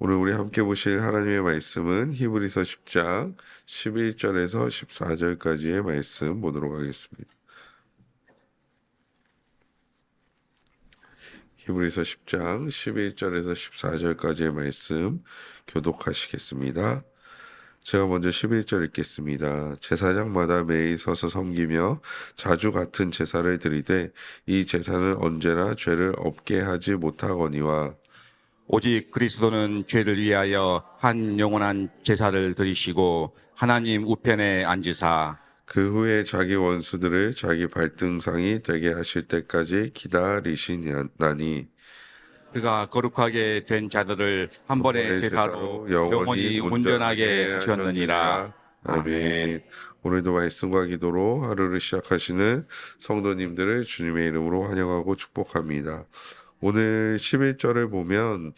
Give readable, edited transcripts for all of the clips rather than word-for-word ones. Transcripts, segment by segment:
오늘 우리 함께 보실 하나님의 말씀은 히브리서 10장 11절에서 14절까지의 말씀 보도록 하겠습니다. 히브리서 10장 11절에서 14절까지의 말씀 교독하시겠습니다. 제가 먼저 11절 읽겠습니다. 제사장마다 매일 서서 섬기며 자주 같은 제사를 드리되 이 제사는 언제나 죄를 없게 하지 못하거니와 오직 그리스도는 죄를 위하여 한 영원한 제사를 드리시고 하나님 우편에 앉으사 그 후에 자기 원수들을 자기 발등상이 되게 하실 때까지 기다리시나니 그가 거룩하게 된 자들을 한 번의 제사로 영원히 온전하게 하셨느니라. 아멘. 오늘도 말씀과 기도로 하루를 시작하시는 성도님들을 주님의 이름으로 환영하고 축복합니다. 오늘 11절을 보면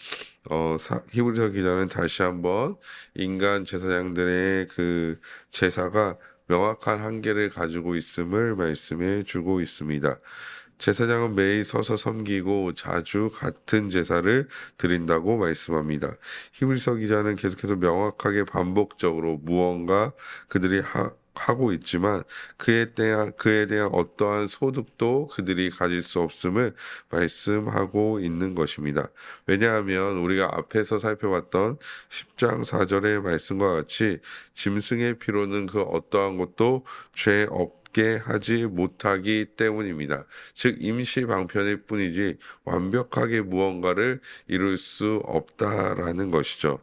히브리서 기자는 다시 한번 인간 제사장들의 그 제사가 명확한 한계를 가지고 있음을 말씀해 주고 있습니다. 제사장은 매일 서서 섬기고 자주 같은 제사를 드린다고 말씀합니다. 히브리서 기자는 계속해서 명확하게 반복적으로 무언가 그들이 하고 있지만 그에 대한 어떠한 소득도 그들이 가질 수 없음을 말씀하고 있는 것입니다. 왜냐하면 우리가 앞에서 살펴봤던 10장 4절의 말씀과 같이 짐승의 피로는 그 어떠한 것도 죄 없게 하지 못하기 때문입니다. 즉 임시 방편일 뿐이지 완벽하게 무언가를 이룰 수 없다라는 것이죠.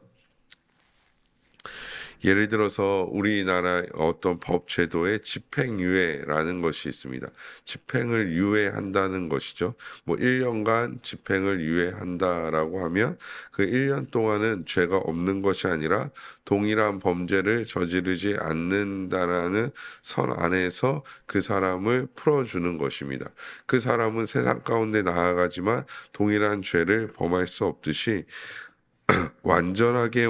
예를 들어서 우리나라 어떤 법 제도에 집행유예라는 것이 있습니다. 집행을 유예한다는 것이죠. 1년간 집행을 유예한다라고 하면 그 1년 동안은 죄가 없는 것이 아니라 동일한 범죄를 저지르지 않는다라는 선 안에서 그 사람을 풀어주는 것입니다. 그 사람은 세상 가운데 나아가지만 동일한 죄를 범할 수 없듯이 완전하게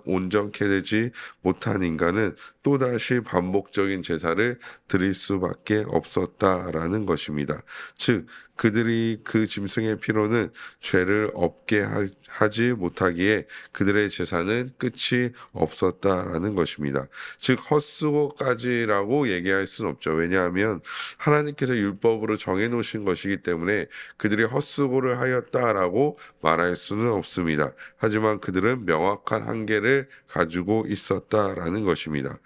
온전케 되지 못한 인간은 또다시 반복적인 제사를 드릴 수밖에 없었다라는 것입니다. 즉 그들이 그 짐승의 피로는 죄를 없게 하지 못하기에 그들의 제사는 끝이 없었다라는 것입니다. 즉 헛수고까지라고 얘기할 수는 없죠. 왜냐하면 하나님께서 율법으로 정해놓으신 것이기 때문에 그들이 헛수고를 하였다라고 말할 수는 없습니다. 하지만 그들은 명확한 한계를 가지고 있었다라는 것입니다.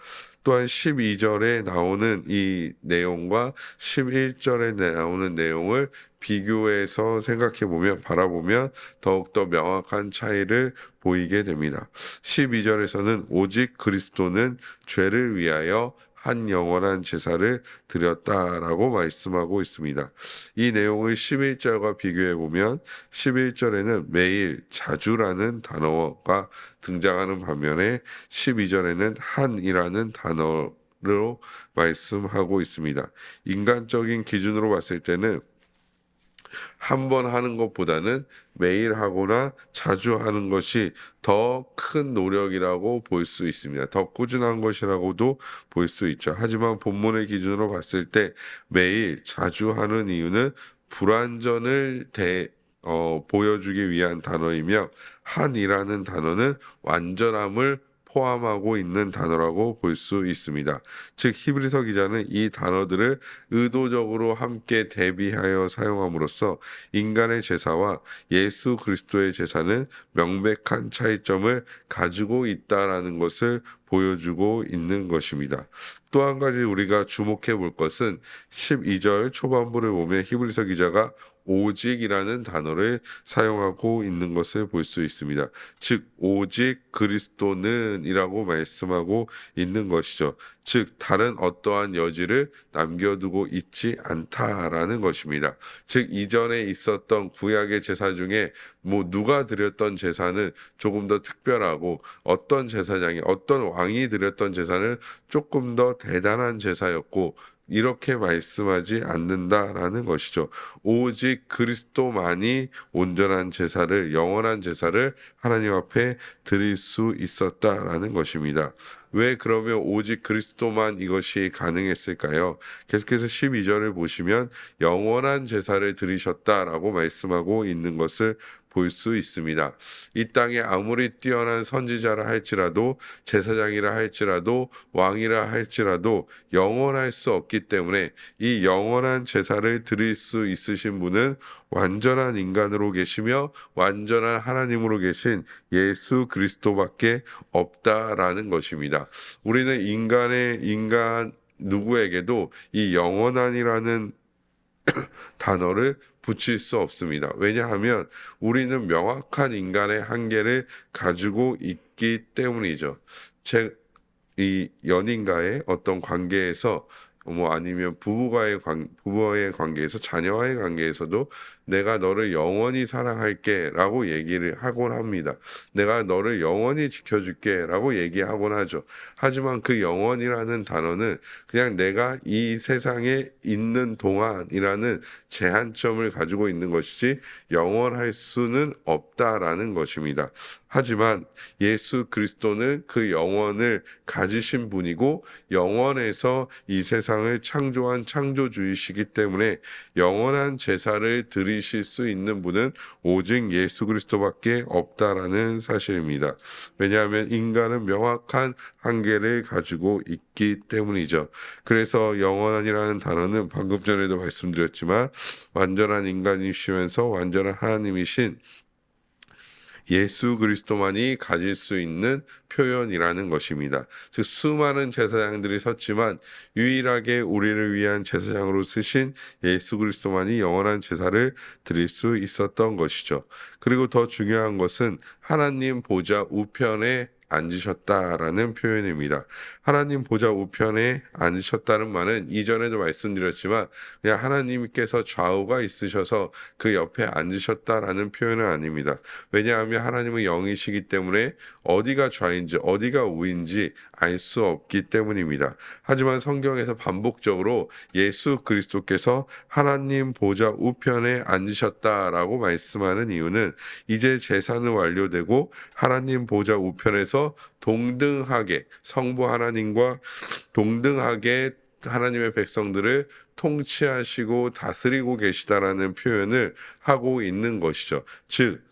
또한 12절에 나오는 이 내용과 11절에 나오는 내용을 비교해서 생각해보면 바라보면 더욱더 명확한 차이를 보이게 됩니다. 12절에서는 오직 그리스도는 죄를 위하여 한 영원한 제사를 드렸다라고 말씀하고 있습니다. 이 내용을 11절과 비교해보면 11절에는 매일 자주라는 단어가 등장하는 반면에 12절에는 한이라는 단어로 말씀하고 있습니다. 인간적인 기준으로 봤을 때는 한 번 하는 것보다는 매일 하거나 자주 하는 것이 더 큰 노력이라고 볼 수 있습니다. 더 꾸준한 것이라고도 볼 수 있죠. 하지만 본문의 기준으로 봤을 때 매일 자주 하는 이유는 불완전을 보여주기 위한 단어이며 한이라는 단어는 완전함을 포함하고 있는 단어라고 볼 수 있습니다. 즉 히브리서 기자는 이 단어들을 의도적으로 함께 대비하여 사용함으로써 인간의 제사와 예수 그리스도의 제사는 명백한 차이점을 가지고 있다라는 것을 보여주고 있는 것입니다. 또 한 가지 우리가 주목해 볼 것은 12절 초반부를 보면 히브리서 기자가 오직이라는 단어를 사용하고 있는 것을 볼 수 있습니다. 즉 오직 그리스도는 이라고 말씀하고 있는 것이죠. 즉 다른 어떠한 여지를 남겨두고 있지 않다라는 것입니다. 즉 이전에 있었던 구약의 제사 중에 누가 드렸던 제사는 조금 더 특별하고 어떤 제사장이 어떤 왕이 드렸던 제사는 조금 더 대단한 제사였고 이렇게 말씀하지 않는다라는 것이죠. 오직 그리스도만이 온전한 제사를 영원한 제사를 하나님 앞에 드릴 수 있었다라는 것입니다. 왜 그러면 오직 그리스도만 이것이 가능했을까요? 계속해서 12절을 보시면 영원한 제사를 드리셨다라고 말씀하고 있는 것을 볼 수 있습니다. 이 땅에 아무리 뛰어난 선지자라 할지라도 제사장이라 할지라도 왕이라 할지라도 영원할 수 없기 때문에 이 영원한 제사를 드릴 수 있으신 분은 완전한 인간으로 계시며 완전한 하나님으로 계신 예수 그리스도밖에 없다라는 것입니다. 우리는 인간 누구에게도 이 영원한이라는 단어를 붙일 수 없습니다. 왜냐하면 우리는 명확한 인간의 한계를 가지고 있기 때문이죠. 이 연인과의 어떤 관계에서 아니면 부부의 관계에서 자녀와의 관계에서도 내가 너를 영원히 사랑할게 라고 얘기를 하곤 합니다. 내가 너를 영원히 지켜줄게 라고 얘기하곤 하죠. 하지만 그 영원이라는 단어는 그냥 내가 이 세상에 있는 동안이라는 제한점을 가지고 있는 것이지 영원할 수는 없다라는 것입니다. 하지만 예수 그리스도는 그 영원을 가지신 분이고 영원에서 이 세상을 창조한 창조주이시기 때문에 영원한 제사를 드리실 수 있는 분은 오직 예수 그리스도밖에 없다라는 사실입니다. 왜냐하면 인간은 명확한 한계를 가지고 있기 때문이죠. 그래서 영원한이라는 단어는 방금 전에도 말씀드렸지만 완전한 인간이시면서 완전한 하나님이신 예수 그리스도만이 가질 수 있는 표현이라는 것입니다. 즉 수많은 제사장들이 섰지만 유일하게 우리를 위한 제사장으로 쓰신 예수 그리스도만이 영원한 제사를 드릴 수 있었던 것이죠. 그리고 더 중요한 것은 하나님 보좌 우편에 앉으셨다라는 표현입니다. 하나님 보좌 우편에 앉으셨다는 말은 이전에도 말씀드렸지만 그냥 하나님께서 좌우가 있으셔서 그 옆에 앉으셨다라는 표현은 아닙니다. 왜냐하면 하나님은 영이시기 때문에 어디가 좌인지 어디가 우인지 알 수 없기 때문입니다. 하지만 성경에서 반복적으로 예수 그리스도께서 하나님 보좌 우편에 앉으셨다라고 말씀하는 이유는 이제 제사는 완료되고 하나님 보좌 우편에서 동등하게 성부 하나님과 동등하게 하나님의 백성들을 통치하시고 다스리고 계시다라는 표현을 하고 있는 것이죠. 즉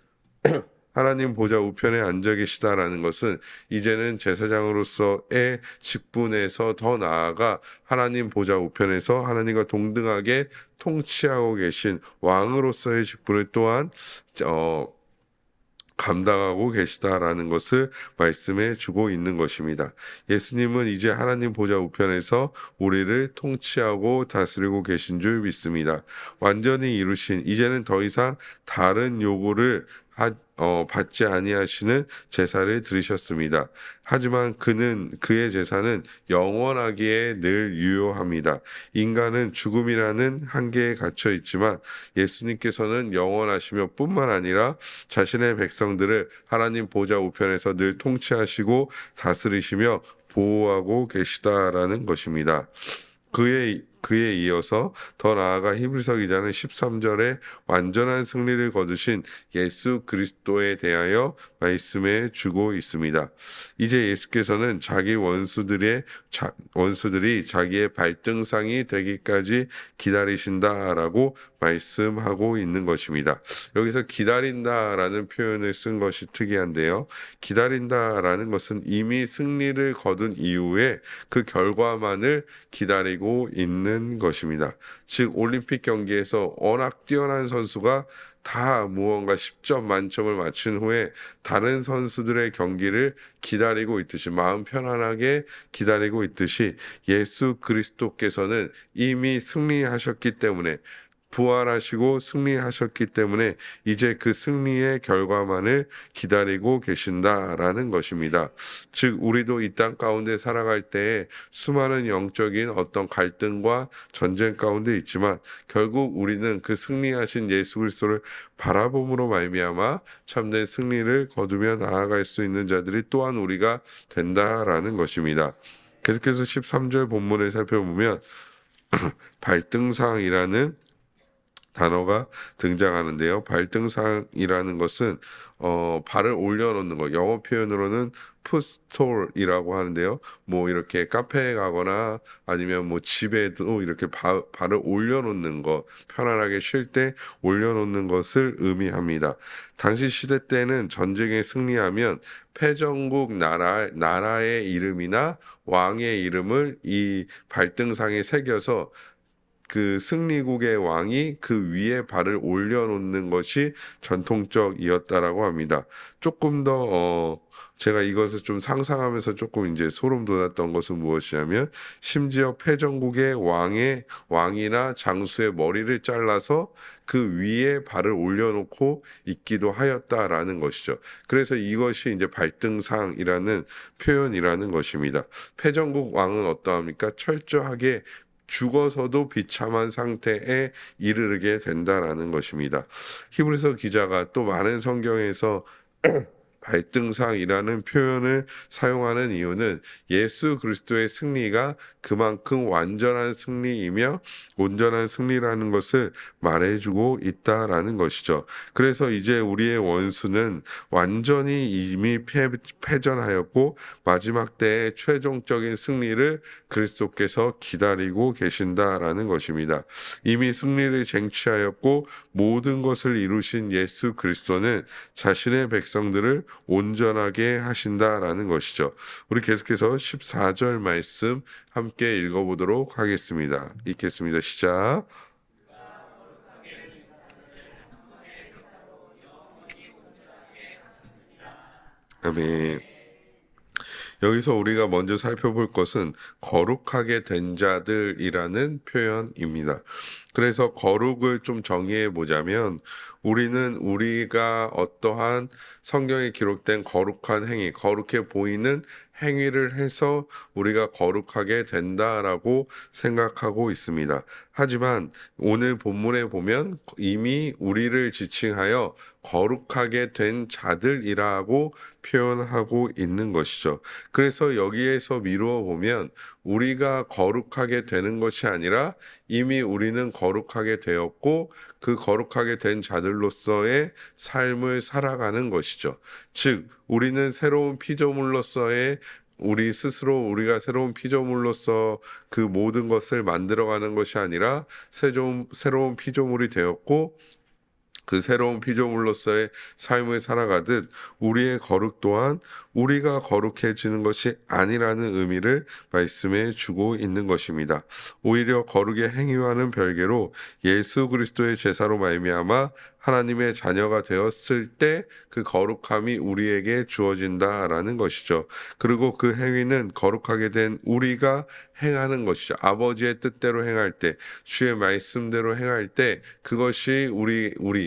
하나님 보좌 우편에 앉아 계시다라는 것은 이제는 제사장으로서의 직분에서 더 나아가 하나님 보좌 우편에서 하나님과 동등하게 통치하고 계신 왕으로서의 직분을 또한 감당하고 계시다라는 것을 말씀해 주고 있는 것입니다. 예수님은 이제 하나님 보좌 우편에서 우리를 통치하고 다스리고 계신 줄 믿습니다. 완전히 이루신 이제는 더 이상 다른 요구를 받지 아니하시는 제사를 드리셨습니다. 하지만 그의 제사는 영원하기에 늘 유효합니다. 인간은 죽음이라는 한계에 갇혀 있지만 예수님께서는 영원하시며 뿐만 아니라 자신의 백성들을 하나님 보좌 우편에서 늘 통치하시고 다스리시며 보호하고 계시다라는 것입니다. 그에 이어서 더 나아가 히브리서 기자는 13절에 완전한 승리를 거두신 예수 그리스도에 대하여 말씀해 주고 있습니다. 이제 예수께서는 자기 원수들이 자기의 발등상이 되기까지 기다리신다라고 말씀하고 있는 것입니다. 여기서 기다린다라는 표현을 쓴 것이 특이한데요. 기다린다라는 것은 이미 승리를 거둔 이후에 그 결과만을 기다리고 있는 것입니다. 즉 올림픽 경기에서 워낙 뛰어난 선수가 다 무언가 10점 만점을 맞춘 후에 다른 선수들의 경기를 기다리고 있듯이 마음 편안하게 기다리고 있듯이 예수 그리스도께서는 이미 승리하셨기 때문에 부활하시고 승리하셨기 때문에 이제 그 승리의 결과만을 기다리고 계신다라는 것입니다. 즉 우리도 이 땅 가운데 살아갈 때에 수많은 영적인 어떤 갈등과 전쟁 가운데 있지만 결국 우리는 그 승리하신 예수 그리스도를 바라봄으로 말미암아 참된 승리를 거두며 나아갈 수 있는 자들이 또한 우리가 된다라는 것입니다. 계속해서 13절 본문을 살펴보면 발등상이라는 단어가 등장하는데요. 발등상이라는 것은 발을 올려놓는 거, 영어 표현으로는 풋스톨이라고 하는데요. 뭐 이렇게 카페에 가거나 아니면 뭐 집에도 이렇게 발을 올려놓는 거, 편안하게 쉴 때 올려놓는 것을 의미합니다. 당시 시대 때는 전쟁에 승리하면 패전국 나라의 이름이나 왕의 이름을 이 발등상에 새겨서 그 승리국의 왕이 그 위에 발을 올려놓는 것이 전통적이었다라고 합니다. 조금 더 제가 이것을 좀 상상하면서 조금 이제 소름 돋았던 것은 무엇이냐면, 심지어 패전국의 왕이나 장수의 머리를 잘라서 그 위에 발을 올려놓고 있기도 하였다라는 것이죠. 그래서 이것이 이제 발등상이라는 표현이라는 것입니다. 패전국 왕은 어떠합니까? 철저하게 죽어서도 비참한 상태에 이르게 된다라는 것입니다. 히브리서 기자가 또 많은 성경에서 발등상이라는 표현을 사용하는 이유는 예수 그리스도의 승리가 그만큼 완전한 승리이며 온전한 승리라는 것을 말해주고 있다라는 것이죠. 그래서 이제 우리의 원수는 완전히 이미 패전하였고 마지막 때의 최종적인 승리를 그리스도께서 기다리고 계신다라는 것입니다. 이미 승리를 쟁취하였고 모든 것을 이루신 예수 그리스도는 자신의 백성들을 온전하게 하신다라는 것이죠. 우리 계속해서 14절 말씀 함께 읽어보도록 하겠습니다. 읽겠습니다. 시작. 아멘. 여기서 우리가 먼저 살펴볼 것은 거룩하게 된 자들이라는 표현입니다. 그래서 거룩을 좀 정의해 보자면, 우리가 어떠한 성경에 기록된 거룩한 행위, 거룩해 보이는 행위를 해서 우리가 거룩하게 된다라고 생각하고 있습니다. 하지만 오늘 본문에 보면 이미 우리를 지칭하여 거룩하게 된 자들이라고 표현하고 있는 것이죠. 그래서 여기에서 미루어 보면 우리가 거룩하게 되는 것이 아니라 이미 우리는 거룩하게 되었고 그 거룩하게 된 자들로서의 삶을 살아가는 것이죠. 즉, 우리는 새로운 피조물로서의 우리가 새로운 피조물로서 그 모든 것을 만들어가는 것이 아니라 새로운 피조물이 되었고 그 새로운 피조물로서의 삶을 살아가듯 우리의 거룩 또한 우리가 거룩해지는 것이 아니라는 의미를 말씀해 주고 있는 것입니다. 오히려 거룩의 행위와는 별개로 예수 그리스도의 제사로 말미암아 하나님의 자녀가 되었을 때 그 거룩함이 우리에게 주어진다라는 것이죠. 그리고 그 행위는 거룩하게 된 우리가 행하는 것이죠. 아버지의 뜻대로 행할 때, 주의 말씀대로 행할 때 그것이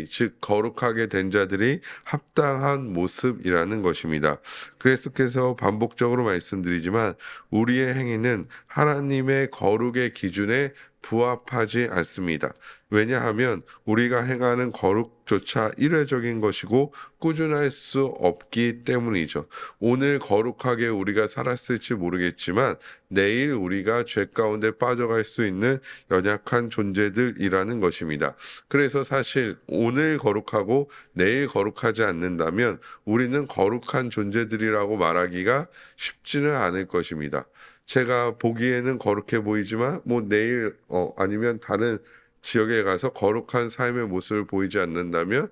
즉 거룩하게 된 자들이 합당한 모습이라는 것입니다. 그래서 반복적으로 말씀드리지만 우리의 행위는 하나님의 거룩의 기준에 부합하지 않습니다. 왜냐하면 우리가 행하는 거룩조차 일회적인 것이고 꾸준할 수 없기 때문이죠. 오늘 거룩하게 우리가 살았을지 모르겠지만 내일 우리가 죄 가운데 빠져갈 수 있는 연약한 존재들이라는 것입니다. 그래서 사실 오늘 거룩하고 내일 거룩하지 않는다면 우리는 거룩한 존재들이라고 말하기가 쉽지는 않을 것입니다. 제가 보기에는 거룩해 보이지만 내일 아니면 다른 지역에 가서 거룩한 삶의 모습을 보이지 않는다면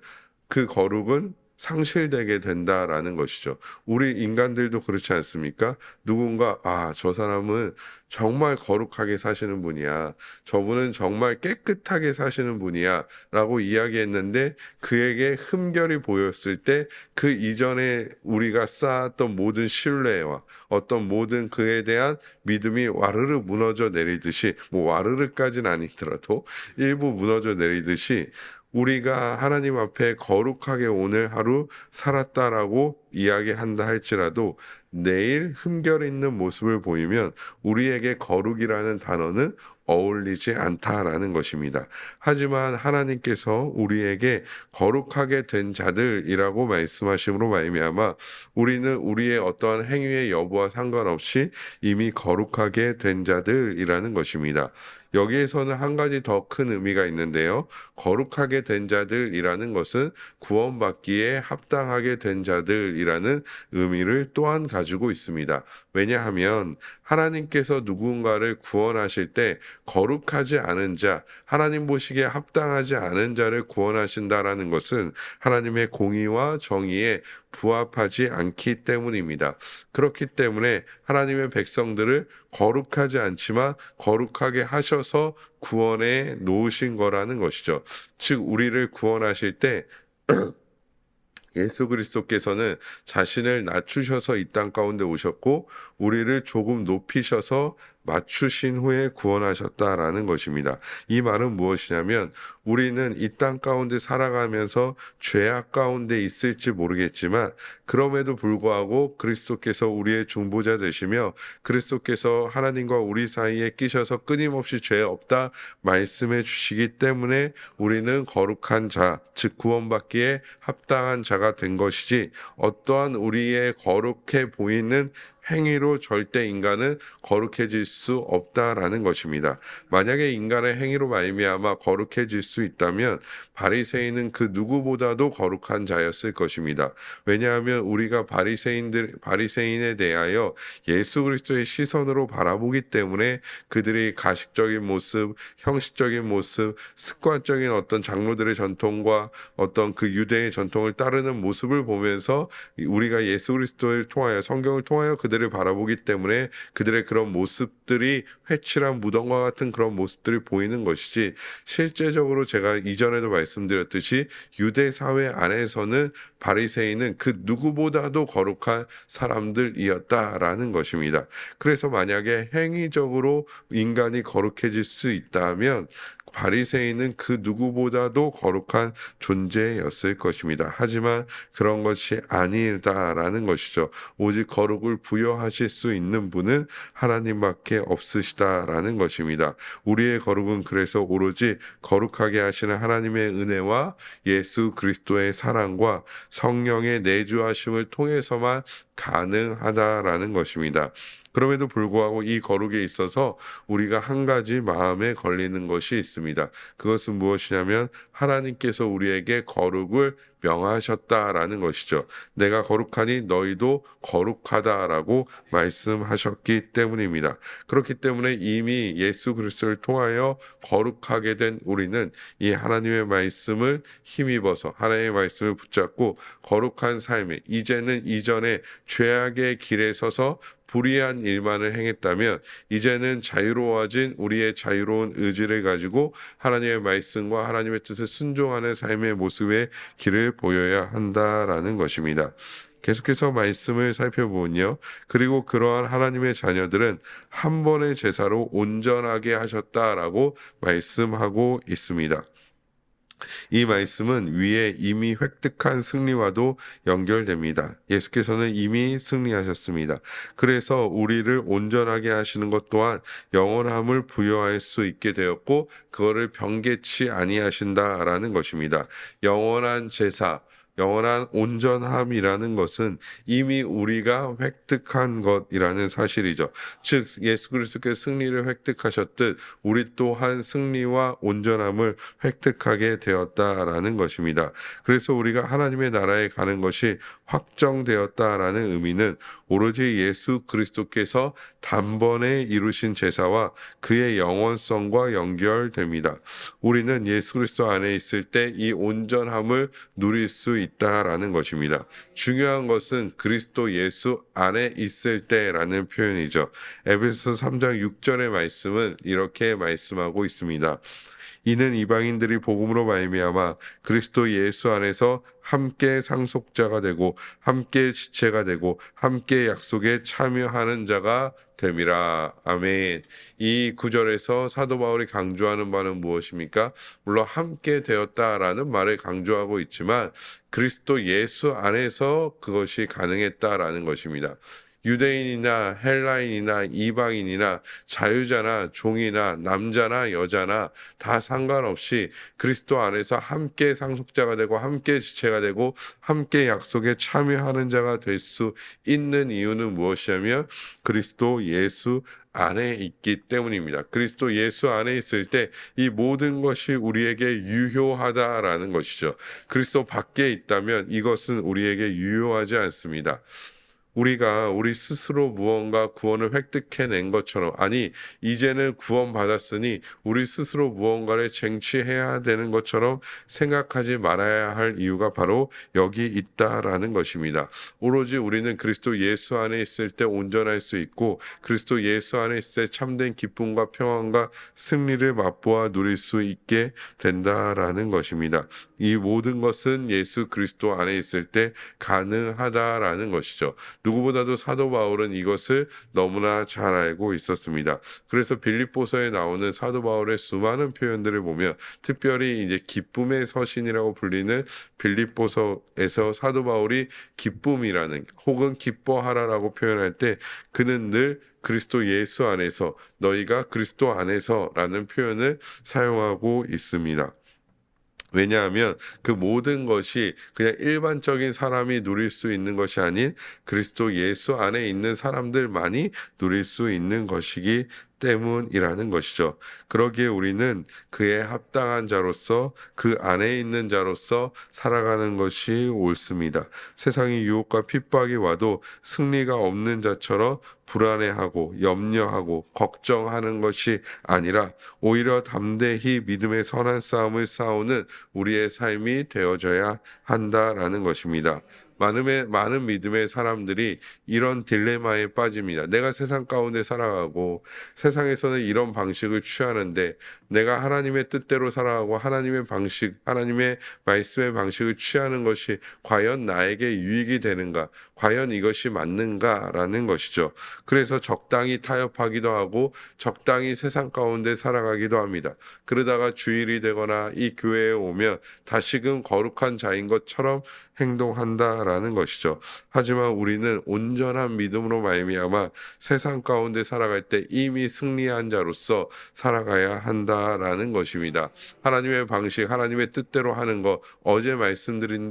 그 거룩은 상실되게 된다라는 것이죠. 우리 인간들도 그렇지 않습니까? 누군가 저 사람은 정말 거룩하게 사시는 분이야, 저분은 정말 깨끗하게 사시는 분이야 라고 이야기했는데 그에게 흠결이 보였을 때 그 이전에 우리가 쌓았던 모든 신뢰와 어떤 모든 그에 대한 믿음이 와르르 무너져 내리듯이, 와르르까지는 아니더라도 일부 무너져 내리듯이 우리가 하나님 앞에 거룩하게 오늘 하루 살았다라고 이야기한다 할지라도 내일 흠결 있는 모습을 보이면 우리에게 거룩이라는 단어는 어울리지 않다라는 것입니다. 하지만 하나님께서 우리에게 거룩하게 된 자들이라고 말씀하심으로 말미암아 우리는 우리의 어떠한 행위의 여부와 상관없이 이미 거룩하게 된 자들이라는 것입니다. 여기에서는 한 가지 더 큰 의미가 있는데요. 거룩하게 된 자들이라는 것은 구원받기에 합당하게 된 자들이라는 의미를 또한 가지고 있습니다. 왜냐하면 하나님께서 누군가를 구원하실 때 거룩하지 않은 자, 하나님 보시기에 합당하지 않은 자를 구원하신다라는 것은 하나님의 공의와 정의에 부합하지 않기 때문입니다. 그렇기 때문에 하나님의 백성들을 거룩하지 않지만 거룩하게 하셔서 구원해 놓으신 거라는 것이죠. 즉 우리를 구원하실 때 예수 그리스도께서는 자신을 낮추셔서 이 땅 가운데 오셨고 우리를 조금 높이셔서 맞추신 후에 구원하셨다라는 것입니다. 이 말은 무엇이냐면 우리는 이 땅 가운데 살아가면서 죄악 가운데 있을지 모르겠지만 그럼에도 불구하고 그리스도께서 우리의 중보자 되시며 그리스도께서 하나님과 우리 사이에 끼셔서 끊임없이 죄 없다 말씀해 주시기 때문에 우리는 거룩한 자, 즉 구원받기에 합당한 자가 된 것이지 어떠한 우리의 거룩해 보이는 행위로 절대 인간은 거룩해질 수 없다라는 것입니다. 만약에 인간의 행위로 말미암아 거룩해질 수 있다면 바리새인은 그 누구보다도 거룩한 자였을 것입니다. 왜냐하면 우리가 바리새인에 대하여 예수 그리스도의 시선으로 바라보기 때문에 그들의 가식적인 모습, 형식적인 모습, 습관적인 어떤 장로들의 전통과 어떤 그 유대의 전통을 따르는 모습을 보면서 우리가 예수 그리스도를 통하여 성경을 통하여 그들을 바라보기 때문에 그들의 그런 모습들이 회칠한 무덤과 같은 그런 모습들이 보이는 것이지 실제적으로 제가 이전에도 말씀드렸듯이 유대 사회 안에서는 바리새인은 그 누구보다도 거룩한 사람들이었다라는 것입니다. 그래서 만약에 행위적으로 인간이 거룩해질 수 있다면 바리새인은 그 누구보다도 거룩한 존재였을 것입니다. 하지만 그런 것이 아니다라는 것이죠. 오직 거룩을 부여하실 수 있는 분은 하나님밖에 없으시다라는 것입니다. 우리의 거룩은 그래서 오로지 거룩하게 하시는 하나님의 은혜와 예수 그리스도의 사랑과 성령의 내주하심을 통해서만 가능하다라는 것입니다. 그럼에도 불구하고 이 거룩에 있어서 우리가 한 가지 마음에 걸리는 것이 있습니다. 그것은 무엇이냐면 하나님께서 우리에게 거룩을 명하셨다라는 것이죠. 내가 거룩하니 너희도 거룩하다라고 말씀하셨기 때문입니다. 그렇기 때문에 이미 예수 그리스도를 통하여 거룩하게 된 우리는 이 하나님의 말씀을 힘입어서 하나님의 말씀을 붙잡고 거룩한 삶에 이제는 이전에 죄악의 길에 서서 불의한 일만을 행했다면 이제는 자유로워진 우리의 자유로운 의지를 가지고 하나님의 말씀과 하나님의 뜻을 순종하는 삶의 모습의 길을 보여야 한다라는 것입니다. 계속해서 말씀을 살펴보면요. 그리고 그러한 하나님의 자녀들은 한 번의 제사로 온전하게 하셨다라고 말씀하고 있습니다. 이 말씀은 위에 이미 획득한 승리와도 연결됩니다. 예수께서는 이미 승리하셨습니다. 그래서 우리를 온전하게 하시는 것 또한 영원함을 부여할 수 있게 되었고 그거를 변개치 아니하신다라는 것입니다. 영원한 제사, 영원한 온전함이라는 것은 이미 우리가 획득한 것이라는 사실이죠. 즉 예수 그리스도께서 승리를 획득하셨듯 우리 또한 승리와 온전함을 획득하게 되었다라는 것입니다. 그래서 우리가 하나님의 나라에 가는 것이 확정되었다라는 의미는 오로지 예수 그리스도께서 단번에 이루신 제사와 그의 영원성과 연결됩니다. 우리는 예수 그리스도 안에 있을 때 이 온전함을 누릴 수 있다라는 것입니다. 중요한 것은 그리스도 예수 안에 있을 때라는 표현이죠. 에베소 3장 6절의 말씀은 이렇게 말씀하고 있습니다. 이는 이방인들이 복음으로 말미암아 그리스도 예수 안에서 함께 상속자가 되고 함께 지체가 되고 함께 약속에 참여하는 자가 됨이라. 아멘. 이 구절에서 사도 바울이 강조하는 바는 무엇입니까? 물론 함께 되었다라는 말을 강조하고 있지만 그리스도 예수 안에서 그것이 가능했다라는 것입니다. 유대인이나 헬라인이나 이방인이나 자유자나 종이나 남자나 여자나 다 상관없이 그리스도 안에서 함께 상속자가 되고 함께 지체가 되고 함께 약속에 참여하는 자가 될 수 있는 이유는 무엇이냐면 그리스도 예수 안에 있기 때문입니다. 그리스도 예수 안에 있을 때 이 모든 것이 우리에게 유효하다라는 것이죠. 그리스도 밖에 있다면 이것은 우리에게 유효하지 않습니다. 우리가 우리 스스로 무언가 구원을 획득해낸 것처럼, 아니 이제는 구원받았으니 우리 스스로 무언가를 쟁취해야 되는 것처럼 생각하지 말아야 할 이유가 바로 여기 있다라는 것입니다. 오로지 우리는 그리스도 예수 안에 있을 때 온전할 수 있고 그리스도 예수 안에 있을 때 참된 기쁨과 평안과 승리를 맛보아 누릴 수 있게 된다라는 것입니다. 이 모든 것은 예수 그리스도 안에 있을 때 가능하다라는 것이죠. 누구보다도 사도 바울은 이것을 너무나 잘 알고 있었습니다. 그래서 빌립보서에 나오는 사도 바울의 수많은 표현들을 보면 특별히 이제 기쁨의 서신이라고 불리는 빌립보서에서 사도 바울이 기쁨이라는 혹은 기뻐하라라고 표현할 때 그는 늘 그리스도 예수 안에서 너희가 그리스도 안에서라는 표현을 사용하고 있습니다. 왜냐하면 그 모든 것이 그냥 일반적인 사람이 누릴 수 있는 것이 아닌 그리스도 예수 안에 있는 사람들만이 누릴 수 있는 것이기 때문이라는 것이죠. 그러기에 우리는 그에 합당한 자로서 그 안에 있는 자로서 살아가는 것이 옳습니다. 세상의 유혹과 핍박이 와도 승리가 없는 자처럼 불안해하고 염려하고 걱정하는 것이 아니라 오히려 담대히 믿음의 선한 싸움을 싸우는 우리의 삶이 되어져야 한다라는 것입니다. 많은 믿음의 사람들이 이런 딜레마에 빠집니다. 내가 세상 가운데 살아가고 세상에서는 이런 방식을 취하는데 내가 하나님의 뜻대로 살아가고 하나님의 방식, 하나님의 말씀의 방식을 취하는 것이 과연 나에게 유익이 되는가? 과연 이것이 맞는가라는 것이죠. 그래서 적당히 타협하기도 하고 적당히 세상 가운데 살아가기도 합니다. 그러다가 주일이 되거나 이 교회에 오면 다시금 거룩한 자인 것처럼 행동한다라는 것이죠. 하지만 우리는 온전한 믿음으로 말미암아 세상 가운데 살아갈 때 이미 승리한 자로서 살아가야 한다라는 것입니다. 하나님의 방식, 하나님의 뜻대로 하는 것, 어제 말씀드린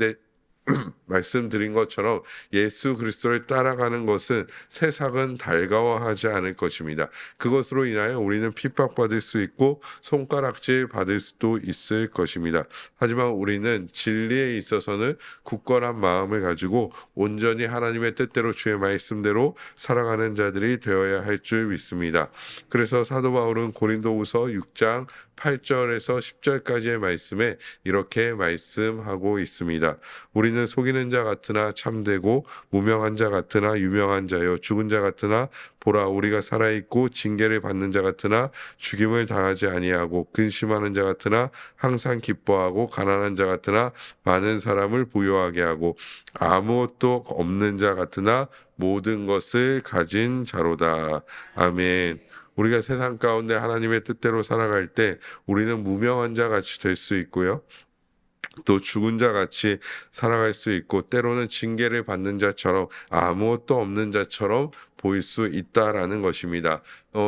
것처럼 예수 그리스도를 따라가는 것은 세상은 달가워하지 않을 것입니다. 그것으로 인하여 우리는 핍박받을 수 있고 손가락질 받을 수도 있을 것입니다. 하지만 우리는 진리에 있어서는 굳건한 마음을 가지고 온전히 하나님의 뜻대로 주의 말씀대로 살아가는 자들이 되어야 할 줄 믿습니다. 그래서 사도 바울은 고린도후서 6장 8절에서 10절까지의 말씀에 이렇게 말씀하고 있습니다. 우리는 속이는 자 같으나 참되고 무명한 자 같으나 유명한 자요 죽은 자 같으나 보라 우리가 살아있고 징계를 받는 자 같으나 죽임을 당하지 아니하고 근심하는 자 같으나 항상 기뻐하고 가난한 자 같으나 많은 사람을 부유하게 하고 아무것도 없는 자 같으나 모든 것을 가진 자로다. 아멘. 우리가 세상 가운데 하나님의 뜻대로 살아갈 때 우리는 무명한 자 같이 될 수 있고요. 또 죽은 자 같이 살아갈 수 있고 때로는 징계를 받는 자처럼 아무것도 없는 자처럼 보일 수 있다라는 것입니다.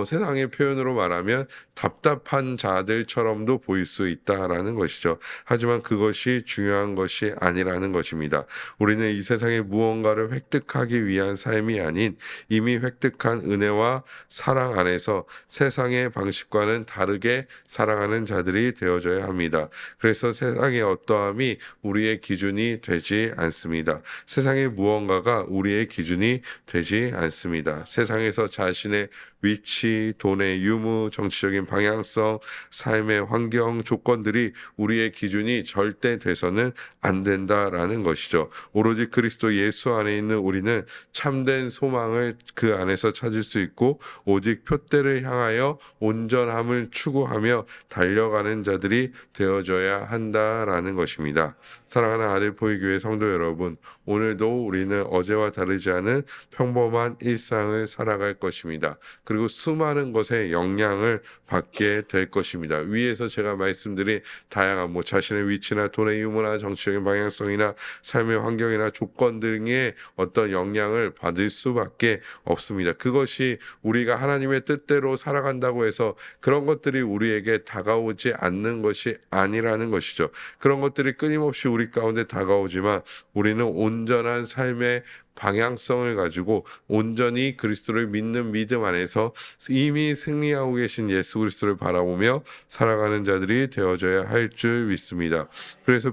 세상의 표현으로 말하면 답답한 자들처럼도 보일 수 있다라는 것이죠. 하지만 그것이 중요한 것이 아니라는 것입니다. 우리는 이 세상의 무언가를 획득하기 위한 삶이 아닌 이미 획득한 은혜와 사랑 안에서 세상의 방식과는 다르게 살아가는 자들이 되어져야 합니다. 그래서 세상의 어떠함이 우리의 기준이 되지 않습니다. 세상의 무언가가 우리의 기준이 되지 않습니다. 있습니다. 세상에서 자신의 위치, 돈의 유무, 정치적인 방향성, 삶의 환경, 조건들이 우리의 기준이 절대 돼서는 안 된다라는 것이죠. 오로지 그리스도 예수 안에 있는 우리는 참된 소망을 그 안에서 찾을 수 있고 오직 표대를 향하여 온전함을 추구하며 달려가는 자들이 되어져야 한다라는 것입니다. 사랑하는 아들포이교회 성도 여러분, 오늘도 우리는 어제와 다르지 않은 평범한 일상을 살아갈 것입니다. 그리고 수많은 것에 영향을 받게 될 것입니다. 위에서 제가 말씀드린 다양한 자신의 위치나 돈의 유무나 정치적인 방향성이나 삶의 환경이나 조건 등의 어떤 영향을 받을 수밖에 없습니다. 그것이 우리가 하나님의 뜻대로 살아간다고 해서 그런 것들이 우리에게 다가오지 않는 것이 아니라는 것이죠. 그런 것들이 끊임없이 우리 가운데 다가오지만 우리는 온전한 삶의 방향성을 가지고 온전히 그리스도를 믿는 믿음 안에서 이미 승리하고 계신 예수 그리스도를 바라보며 살아가는 자들이 되어져야 할 줄 믿습니다. 그래서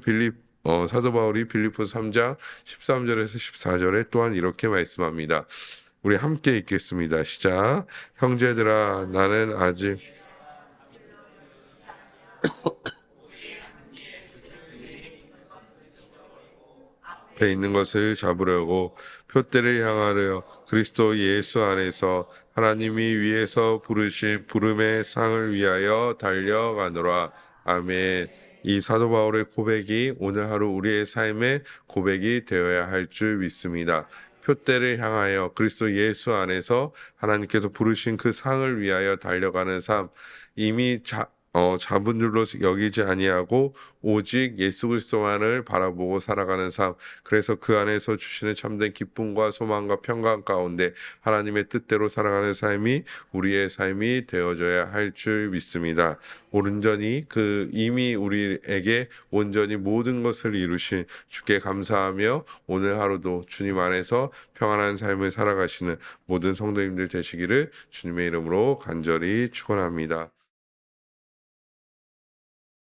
사도 바울이 빌립보서 3장 13절에서 14절에 또한 이렇게 말씀합니다. 우리 함께 읽겠습니다. 시작. 형제들아, 나는 아직 앞에 있는 것을 잡으려고 표대를 향하려 그리스도 예수 안에서 하나님이 위에서 부르신 부름의 상을 위하여 달려가노라. 아멘. 이 사도 바울의 고백이 오늘 하루 우리의 삶의 고백이 되어야 할 줄 믿습니다. 표대를 향하여 그리스도 예수 안에서 하나님께서 부르신 그 상을 위하여 달려가는 삶, 이미 잡은 줄로 여기지 아니하고 오직 예수 그리스도만을 바라보고 살아가는 삶, 그래서 그 안에서 주시는 참된 기쁨과 소망과 평강 가운데 하나님의 뜻대로 살아가는 삶이 우리의 삶이 되어져야 할 줄 믿습니다. 온전히 이미 우리에게 온전히 모든 것을 이루신 주께 감사하며 오늘 하루도 주님 안에서 평안한 삶을 살아가시는 모든 성도님들 되시기를 주님의 이름으로 간절히 축원합니다.